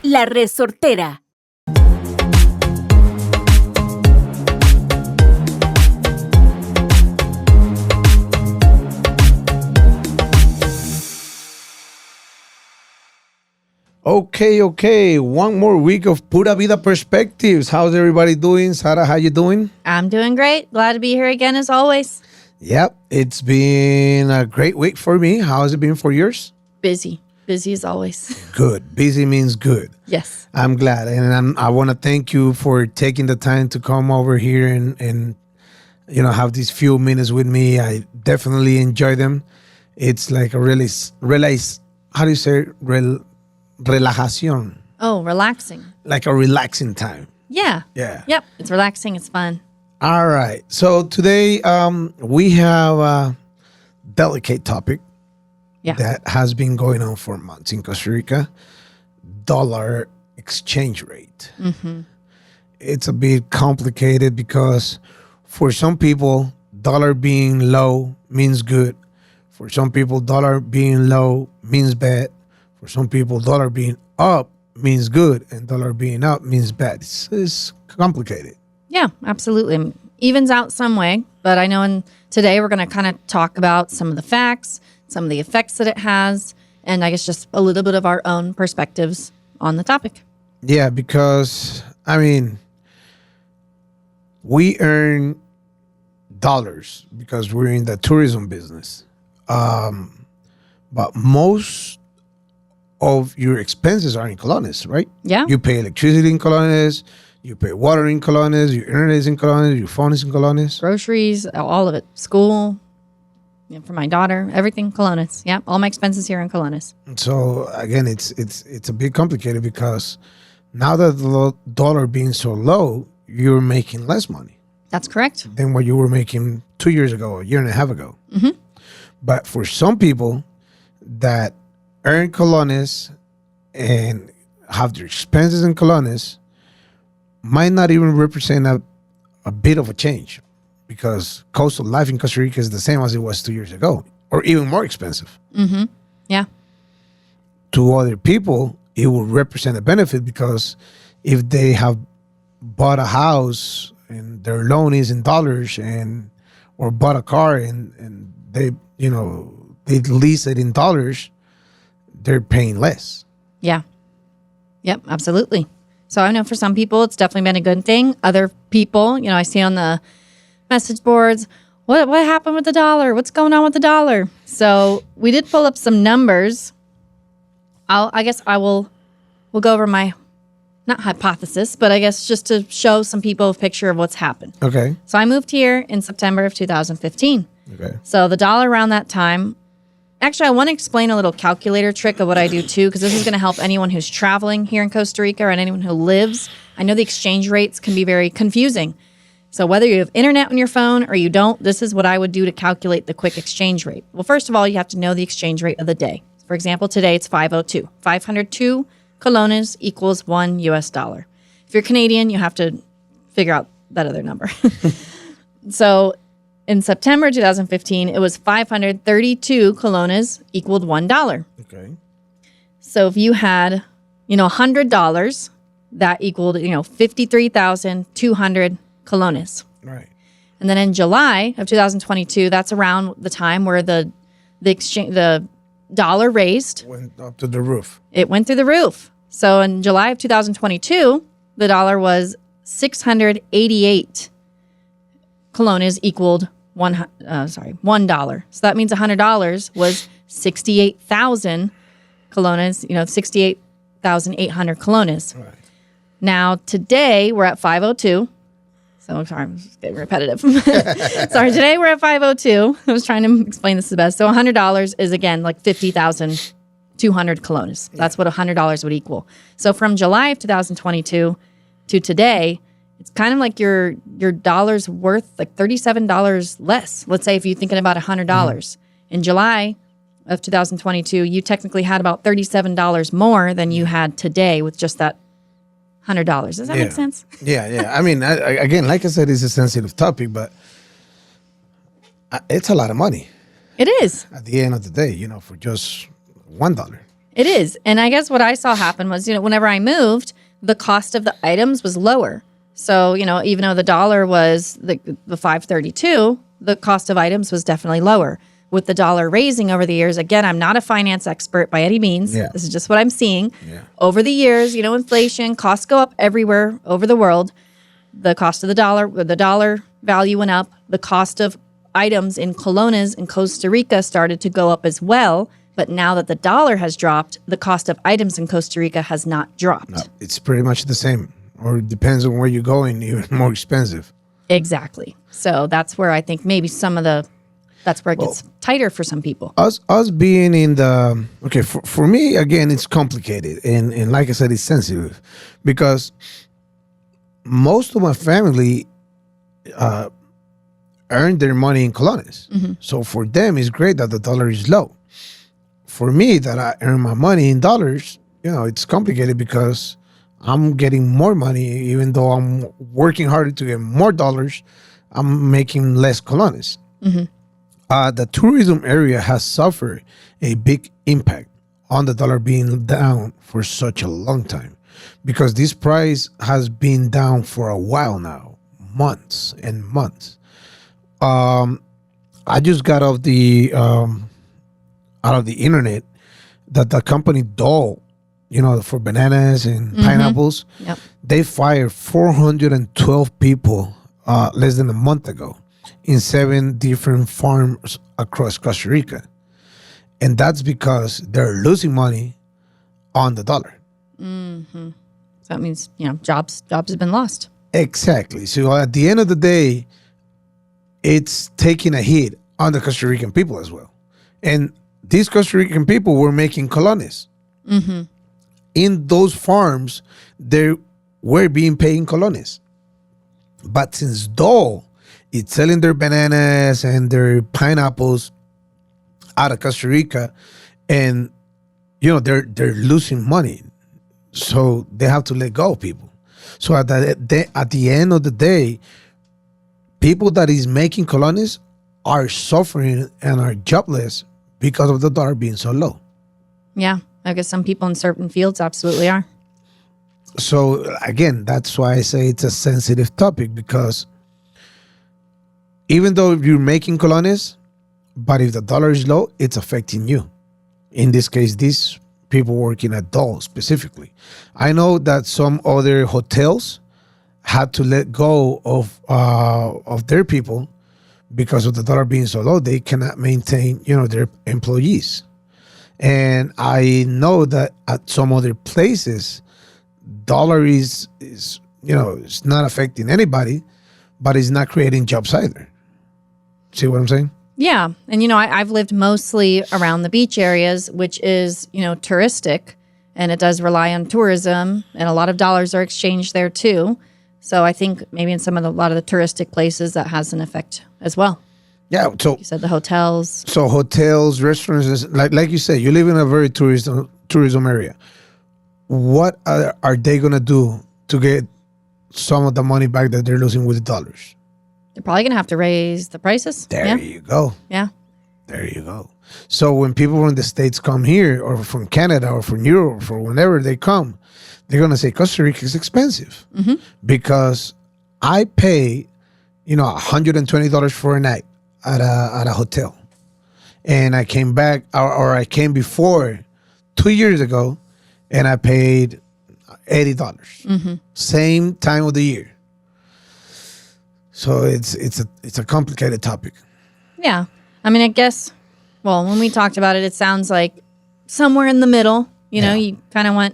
La Resortera. Okay. One more week of Pura Vida Perspectives. How's everybody doing? Sarah, how you doing? I'm doing great. Glad to be here again as always. Yep, it's been a great week for me. How has it been for yours? Busy. Busy as always. Good. Busy means good. Yes. I'm glad. And I want to thank you for taking the time to come over here and have these few minutes with me. I definitely enjoy them. It's like a really, how do you say it? Relajación. Oh, relaxing. Like a relaxing time. Yeah. Yeah. Yep. It's relaxing. It's fun. All right. So today we have a delicate topic that has been going on for months in Costa Rica. Dollar exchange rate. Mm-hmm. It's a bit complicated because for some people, dollar being low means good. For some people, dollar being low means bad. For some people, dollar being up means good, and dollar being up means bad. It's complicated. Yeah, absolutely. Evens out some way, but I know today we're going to kind of talk about some of the facts, some of the effects that it has, and I guess just a little bit of our own perspectives on the topic. Yeah, because, we earn dollars because we're in the tourism business. But most of your expenses are in colones, right? Yeah. You pay electricity in colones, you pay water in colones, your internet is in colones, your phone is in colones. Groceries, all of it. School, for my daughter, everything colones. Yeah, all my expenses here in colones. So again, it's a bit complicated because now that the dollar being so low, you're making less money. That's correct. Than what you were making 2 years ago, a year and a half ago. Mm-hmm. But for some people that earn colones and have their expenses in colones, might not even represent a bit of a change because cost of life in Costa Rica is the same as it was 2 years ago, or even more expensive. Mm-hmm. Yeah. To other people, it will represent a benefit because if they have bought a house and their loan is in dollars or bought a car and they lease it in dollars, they're paying less. Yeah. Yep, absolutely. So I know for some people, it's definitely been a good thing. Other people, I see on the message boards, what happened with the dollar? What's going on with the dollar? So we did pull up some numbers. We'll go over my, not hypothesis, but I guess just to show some people a picture of what's happened. Okay. So I moved here in September of 2015. Okay. So the dollar around that time, actually, I want to explain a little calculator trick of what I do too, because this is going to help anyone who's traveling here in Costa Rica and anyone who lives. I know the exchange rates can be very confusing. So whether you have internet on your phone or you don't, this is what I would do to calculate the quick exchange rate. Well, first of all, you have to know the exchange rate of the day. For example, today it's 502. 502 colones equals $1 US. If you're Canadian, you have to figure out that other number. So in September 2015, it was 532 colones equaled $1. Okay. So if you had, $100, that equaled, 53,200 colones. Right. And then in July of 2022, that's around the time where the dollar raised. Went up to the roof. It went through the roof. So in July of 2022, the dollar was 688 colones equaled $1. So that means $100 was 68,000 colones, 68,800 colones. Right. Now today we're at 502. So sorry, I'm just getting repetitive. Sorry, today we're at 502. I was trying to explain this the best. So $100 is again like 50,200 colones. That's what $100 would equal. So from July of 2022 to today, it's kind of like your dollar's worth like $37 less. Let's say if you're thinking about $100. In July of 2022, you technically had about $37 more than you had today with just that $100. Does that make sense? Yeah. Again, like I said, it's a sensitive topic, but it's a lot of money. It is. At the end of the day, for just $1. It is. And I guess what I saw happen was, whenever I moved, the cost of the items was lower. So, even though the dollar was the 532, the cost of items was definitely lower. With the dollar raising over the years, again, I'm not a finance expert by any means. Yeah. This is just what I'm seeing. Yeah. Over the years, inflation, costs go up everywhere over the world. The cost of the dollar value went up. The cost of items in colones in Costa Rica started to go up as well. But now that the dollar has dropped, the cost of items in Costa Rica has not dropped. No, it's pretty much the same, or it depends on where you're going, even more expensive. Exactly. So that's where I think maybe that's where it gets tighter for some people. Us being in the, okay, for me, again, it's complicated. And like I said, it's sensitive because most of my family earn their money in colones. So for them, it's great that the dollar is low. For me, that I earn my money in dollars, it's complicated because I'm getting more money, even though I'm working harder to get more dollars, I'm making less colones. The tourism area has suffered a big impact on the dollar being down for such a long time because this price has been down for a while now, months and months. I just got off out of the internet that the company Dole, for bananas and pineapples, Yep. they fired 412 people less than a month ago in 7 different farms across Costa Rica. And that's because they're losing money on the dollar. So that means, jobs have been lost. Exactly. So at the end of the day, it's taking a hit on the Costa Rican people as well. And these Costa Rican people were making colones. In those farms, they were being paid in colones. But since Dole is selling their bananas and their pineapples out of Costa Rica, and they're losing money, so they have to let go of people. So at the end of the day, people that is making colones are suffering and are jobless because of the dollar being so low. Yeah. I guess some people in certain fields absolutely are. So again, that's why I say it's a sensitive topic, because even though you're making colones, but if the dollar is low, it's affecting you. In this case, these people working at Dole specifically. I know that some other hotels had to let go of their people because of the dollar being so low. They cannot maintain, their employees. And I know that at some other places, dollar is it's not affecting anybody, but it's not creating jobs either. See what I'm saying? Yeah. And, I've lived mostly around the beach areas, which is, touristic, and it does rely on tourism, and a lot of dollars are exchanged there too. So I think maybe in a lot of the touristic places that has an effect as well. Yeah. So You said the hotels. So hotels, restaurants, like you said, you live in a very tourism area. What are they gonna do to get some of the money back that they're losing with the dollars? They're probably going to have to raise the prices. There you go. Yeah. There you go. So when people from the States come here, or from Canada, or from Europe, or whenever they come, they're gonna say Costa Rica is expensive because I pay, $120 for a night at a hotel, and I came back, or I came before 2 years ago, and I paid $80. Same time of the year. So it's a complicated topic. Yeah. I mean, I guess, well, when we talked about it, it sounds like somewhere in the middle, you kind of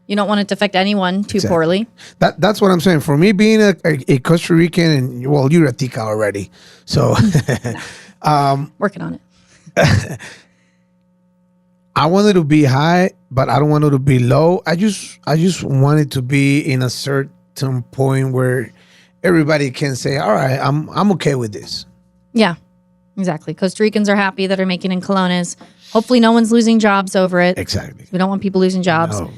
you don't want it to affect anyone too poorly. That's what I'm saying. For me, being a Costa Rican, and well, you're a tica already, so Working on it. I want it to be high, but I don't want it to be low. I just want it to be in a certain point where everybody can say, all right, I'm okay with this. Yeah, exactly. Costa Ricans are happy that are making in colones. Hopefully no one's losing jobs over it. Exactly. We don't want people losing jobs. No.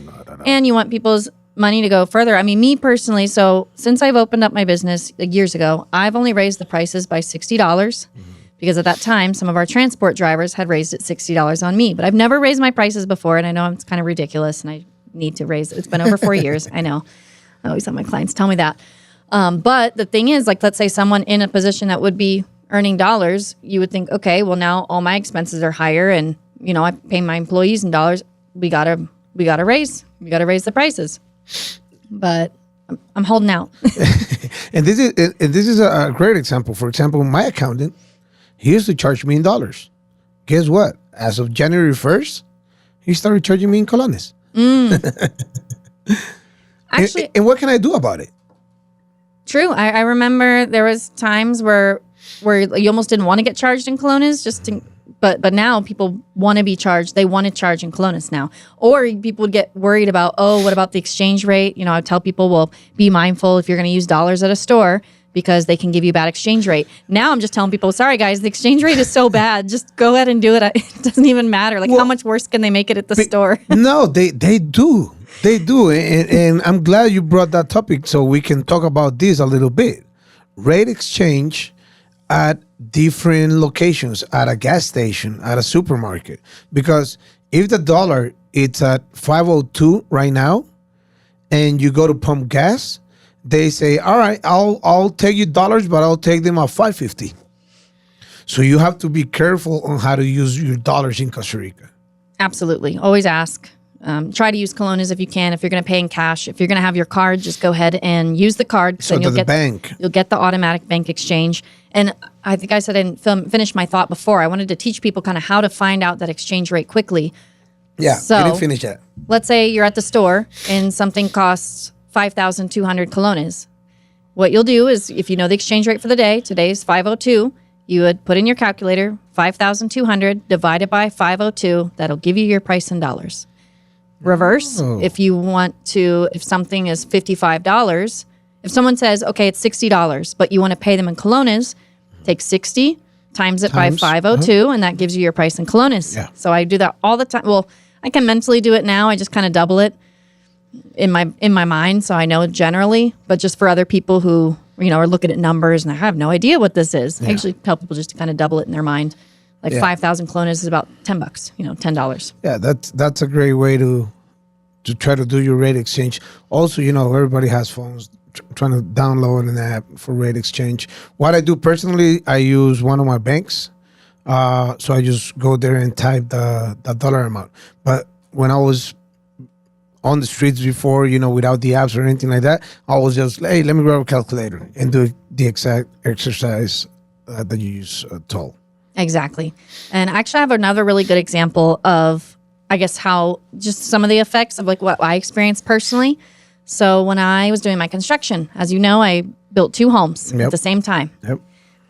And you want people's money to go further. I mean, me personally, so since I've opened up my business years ago, I've only raised the prices by $60 because at that time, some of our transport drivers had raised it $60 on me. But I've never raised my prices before, and I know it's kind of ridiculous, and I need to raise it. It's been over 4 years. I know. I always have my clients tell me that. But the thing is, like, let's say someone in a position that would be earning dollars, you would think, okay, well, now all my expenses are higher, and I pay my employees in dollars. We gotta raise the prices. But I'm holding out. And this is a great example. For example, my accountant, he used to charge me in dollars. Guess what? As of January 1st, he started charging me in colones. Actually, and what can I do about it? true. I remember there was times where you almost didn't want to get charged in colones, but now people want to be charged. They want to charge in colones now. Or people would get worried about, what about the exchange rate? I would tell people, well, be mindful if you're going to use dollars at a store because they can give you a bad exchange rate. Now I'm just telling people, sorry guys, the exchange rate is so bad. Just go ahead and do it. It doesn't even matter. Like, how much worse can they make it at the store? No, they do. They do. And I'm glad you brought that topic so we can talk about this a little bit. Rate exchange at different locations, at a gas station, at a supermarket. Because if the dollar it's at 502 right now and you go to pump gas, they say, all right, I'll take you dollars, but I'll take them at 550. So you have to be careful on how to use your dollars in Costa Rica. Absolutely. Always ask. Try to use colones if you can. If you're going to pay in cash, if you're going to have your card, just go ahead and use the card. So you'll get bank. You'll get the automatic bank exchange. And I think I said I didn't finish my thought before. I wanted to teach people kind of how to find out that exchange rate quickly. Yeah, so, you didn't finish that. Let's say you're at the store and something costs 5,200 colones. What you'll do is, if you know the exchange rate for the day, today's 502, you would put in your calculator 5,200 divided by 502. That'll give you your price in dollars. Reverse, if you want to, if something is $55, if someone says, okay, it's $60, but you want to pay them in colones, take 60, times it by 502, and that gives you your price in colones. Yeah. So I do that all the time. Well, I can mentally do it now. I just kind of double it in my mind, so I know generally. But just for other people who are looking at numbers and I have no idea what this is, I actually tell people just to kind of double it in their mind. Like 5,000 colones is about $10, $10. Yeah, that's a great way to try to do your rate exchange. Also, everybody has phones. Trying to download an app for rate exchange. What I do personally, I use one of my banks. So I just go there and type the dollar amount. But when I was on the streets before, without the apps or anything like that, I was just, hey, let me grab a calculator and do the exact exercise that you use told. Exactly. And actually I have another really good example of, I guess, how just some of the effects of like what I experienced personally. So when I was doing my construction, as you know, I built 2 homes at the same time. Yep.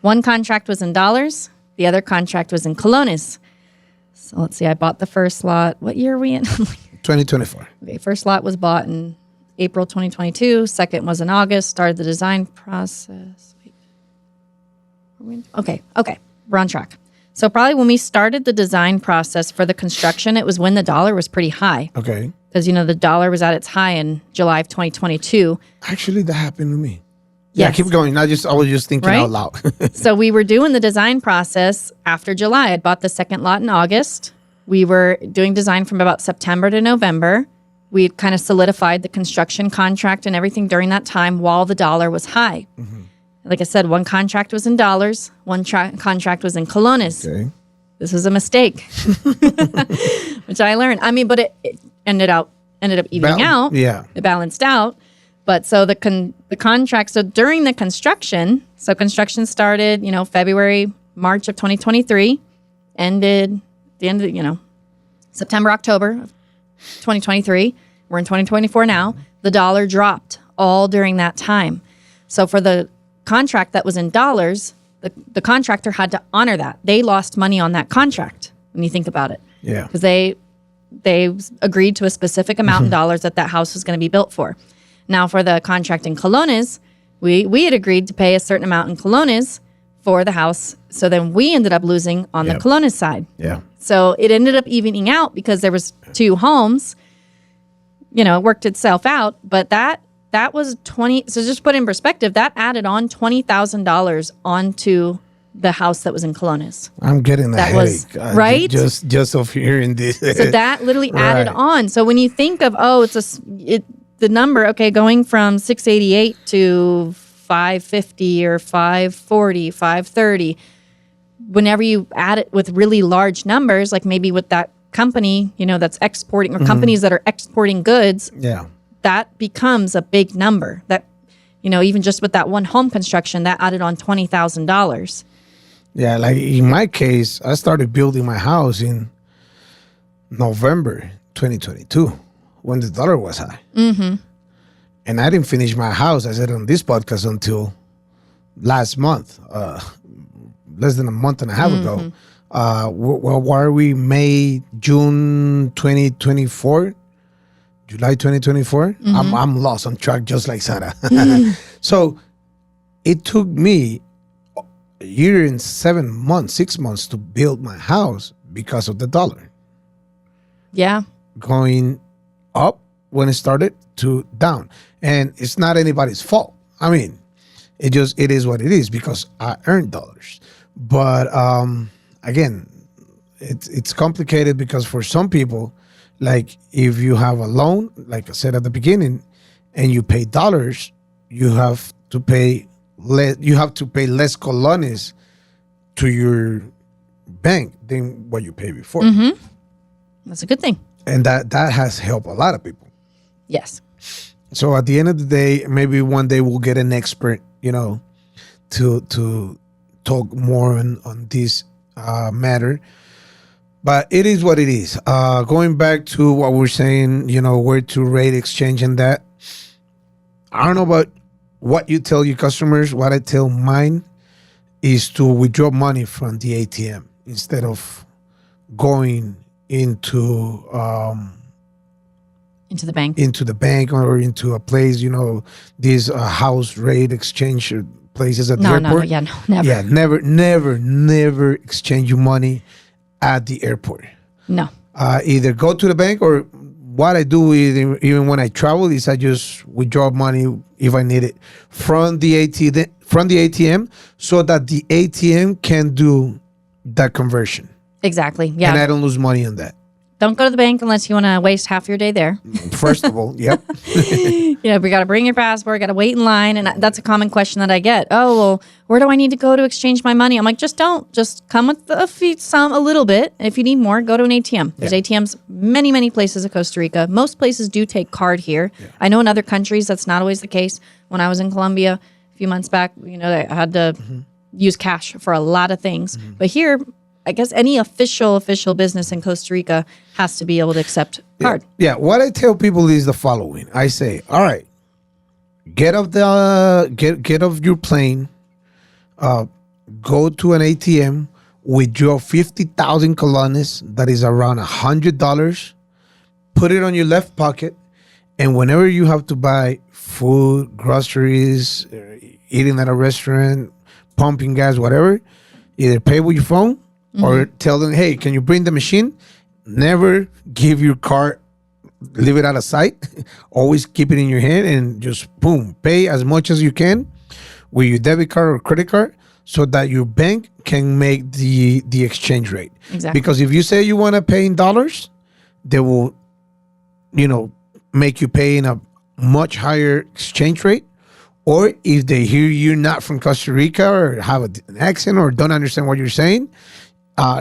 One contract was in dollars. The other contract was in colones. So let's see, I bought the first lot. What year are we in? 2024. Okay, first lot was bought in April 2022. Second was in August. Started the design process. Okay, we're on track. So probably when we started the design process for the construction, it was when the dollar was pretty high. Okay. Because, the dollar was at its high in July of 2022. Actually, that happened to me. Yes. Yeah, keep going. I was just thinking Right? out loud. So we were doing the design process after July. I'd bought the second lot in August. We were doing design from about September to November. We had kind of solidified the construction contract and everything during that time while the dollar was high. Mm-hmm. Like I said, one contract was in dollars, one contract was in colones. Okay. This was a mistake, which I learned. I mean, but it ended up evening out. Yeah. It balanced out. But so the contract, so during the construction, so construction started, February, March of 2023, ended the end of, September, October of 2023. We're in 2024 now. The dollar dropped all during that time. So for the contract that was in dollars, the contractor had to honor that. They lost money on that contract when you think about it. Yeah. Because they agreed to a specific amount in dollars that house was going to be built for. Now for the contract in colones, we had agreed to pay a certain amount in colones for the house. So then we ended up losing on the colones side. Yeah. So it ended up evening out because there was 2 homes. It worked itself out. But that was 20. So just put in perspective, that added on $20,000 onto the house that was in Colones. I'm getting a That was- headache. right? Just of hearing this. So that literally added Right. on. So when you think of the number, okay, going from 688 to 550 or 540, 530, whenever you add it with really large numbers, like maybe with that company, that's exporting or companies that are exporting goods, Yeah. that becomes a big number. That, even just with that one home construction, that added on $20,000. Yeah, like in my case, I started building my house in November 2022 when the dollar was high. Mm-hmm. And I didn't finish my house, I said on this podcast, until last month, less than a month and a half ago. Why are we June 2024? July 2024? I'm lost on track just like Sarah. So it took me a year and 6 months to build my house because of the dollar Yeah. going up when it started to down. And it's not anybody's fault. I mean, it is what it is because I earned dollars. But again, it's complicated because for some people, like if you have a loan, like I said at the beginning, and you pay dollars, you have to pay less. You have to pay less colones to your bank than what you paid before, That's a good thing. and that has helped a lot of people. Yes. So at the end of the day, maybe one day we'll get an expert, to talk more on this matter. But it is what it is. Going back to what we're saying, where to rate exchange and that. I don't know about what you tell your customers. What I tell mine is to withdraw money from the ATM instead of going into Into the bank. into the bank or into a place, these house rate exchange places at the No, airport. yeah, no, never. Yeah, never exchange your money at the airport. No. Either go to the bank, or what I do is, even when I travel, is I just withdraw money if I need it from the ATM, so that the ATM can do that conversion, Exactly. Yeah. and I don't lose money on that. Don't go to the bank unless you want to waste half your day there. First of all, yep. We got to bring your passport, got to wait in line. And that's a common question that I get. Oh, well, where do I need to go to exchange my money? I'm like, just come with a little bit. If you need more, go to an ATM. There's ATMs many places in Costa Rica. Most places do take card here. Yeah. I know in other countries that's not always the case. When I was in Colombia a few months back, I had to use cash for a lot of things. But here, I guess any official business in Costa Rica has to be able to accept card. Yeah. What I tell people is the following. I say, all right, get off your plane, go to an ATM, withdraw 50,000 colones, that is around $100, put it on your left pocket, and whenever you have to buy food, groceries, eating at a restaurant, pumping gas, whatever, either pay with your phone or tell them, hey, can you bring the machine? Never give your card, leave it out of sight. Always keep it in your hand and just boom, pay as much as you can with your debit card or credit card, so that your bank can make the exchange rate. Exactly. Because if you say you want to pay in dollars, they will, make you pay in a much higher exchange rate. Or if they hear you're not from Costa Rica or have an accent or don't understand what you're saying,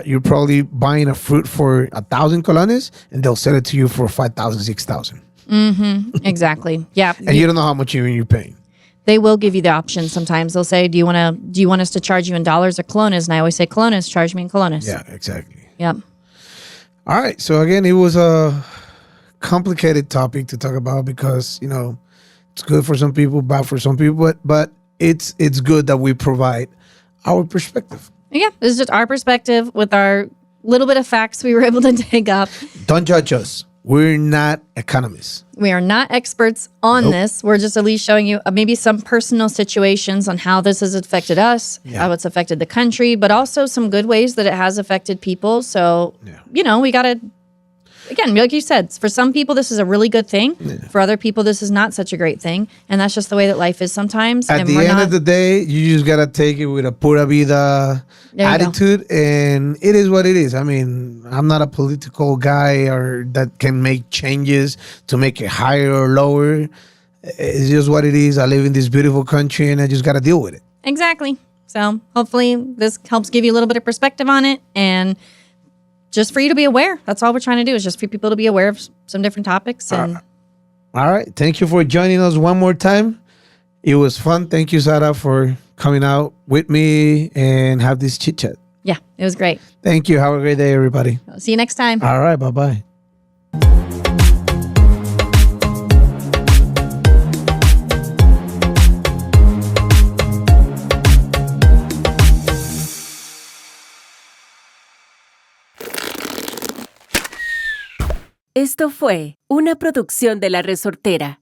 you're probably buying a fruit for 1,000 colones and they'll sell it to you for 5,000, 6,000. Exactly. Yeah. And you don't know how much you're paying. They will give you the option sometimes. They'll say, do you want us to charge you in dollars or colones? And I always say colones, charge me in colones. Yeah, exactly. Yep. All right. So again, it was a complicated topic to talk about because, it's good for some people, bad for some people, but it's good that we provide our perspective. Yeah, this is just our perspective with our little bit of facts we were able to dig up. Don't judge us. We're not economists. We are not experts on this. We're just at least showing you maybe some personal situations on how this has affected us, how it's affected the country, but also some good ways that it has affected people. So, we got to again, like you said, for some people, this is a really good thing. For other people, this is not such a great thing. And that's just the way that life is sometimes. At and the end of the day, you just gotta take it with a pura vida There you go. attitude, and it is what it is. I mean, I'm not a political guy or that can make changes to make it higher or lower. It's just what it is. I live in this beautiful country, and I just gotta deal with it. Exactly. So hopefully this helps give you a little bit of perspective on it, and just for you to be aware. That's all we're trying to do, is just for people to be aware of some different topics. And All right. Thank you for joining us one more time. It was fun. Thank you, Sarah, for coming out with me and have this chit chat. yeah, it was great. Thank you. Have a great day, everybody. See you next time. All right. Bye-bye. Esto fue una producción de La Resortera.